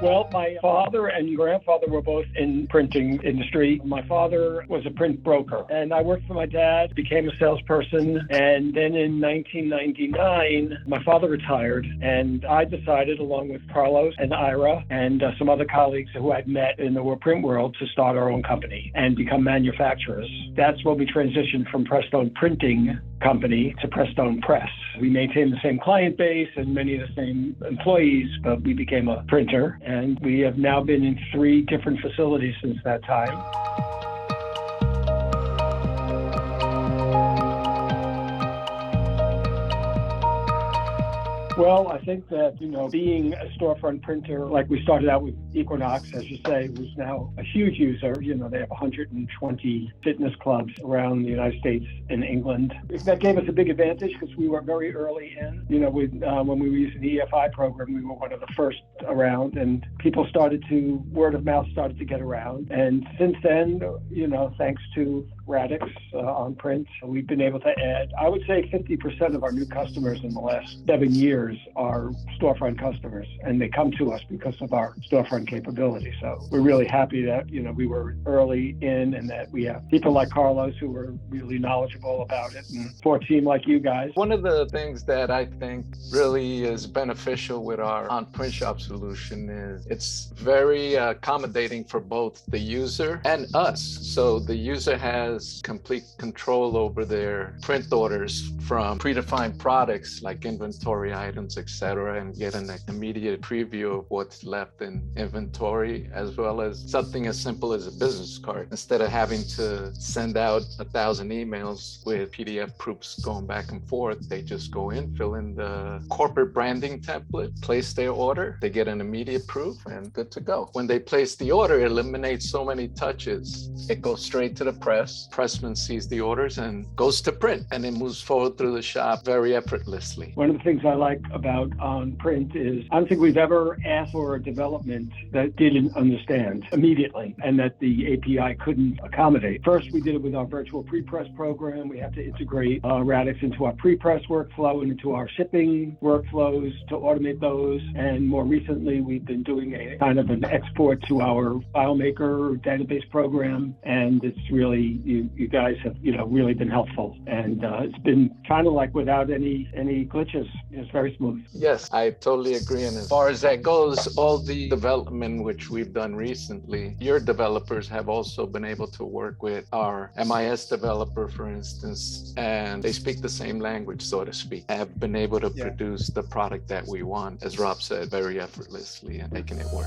Well, my father and grandfather were both in printing industry. My father was a print broker, and I worked for my dad, became a salesperson, and then in 1999, my father retired, and I decided, along with Carlos and Ira and some other colleagues who I'd met in the print world, to start our own company and become manufacturers. That's when we transitioned from Prestone Printing Company to Prestone Press. We maintained the same client base and many of the same employees, but we became a printer, and we have now been in 3 different facilities since that time. Well, I think that, being a storefront printer, like we started out with Equinox, as you say, was now a huge user. They have 120 fitness clubs around the United States and England. That gave us a big advantage because we were very early in. When we were using the EFI program, we were one of the first around, and word of mouth started to get around. And since then, thanks to Radix on print, we've been able to add, I would say 50% of our new customers in the last 7 years are storefront customers, and they come to us because of our storefront capability. So we're really happy that, we were early in, and that we have people like Carlos who were really knowledgeable about it, and for a team like you guys. One of the things that I think really is beneficial with our OnPrintShop solution is it's very accommodating for both the user and us. So the user has complete control over their print orders from predefined products like inventory items, etc., and get an immediate preview of what's left in inventory, as well as something as simple as a business card. Instead of having to send out 1,000 emails with PDF proofs going back and forth, they just go in, fill in the corporate branding template, place their order, they get an immediate proof, and good to go. When they place the order, it eliminates so many touches. It goes straight to the press. Pressman sees the orders and goes to print, and it moves forward through the shop very effortlessly. One of the things I like about OnPrint is I don't think we've ever asked for a development that didn't understand immediately and that the API couldn't accommodate. First, we did it with our virtual prepress program. We had to integrate Radix into our prepress workflow and into our shipping workflows to automate those. And more recently, we've been doing a kind of an export to our FileMaker database program. And it's really, you guys have, really been helpful. And it's been kind of like without any glitches. It's very smooth. Yes, I totally agree. And as far as that goes, all the development which we've done recently, your developers have also been able to work with our MIS developer, for instance, and they speak the same language, so to speak, have been able to produce the product that we want, as Rob said, very effortlessly and making it work.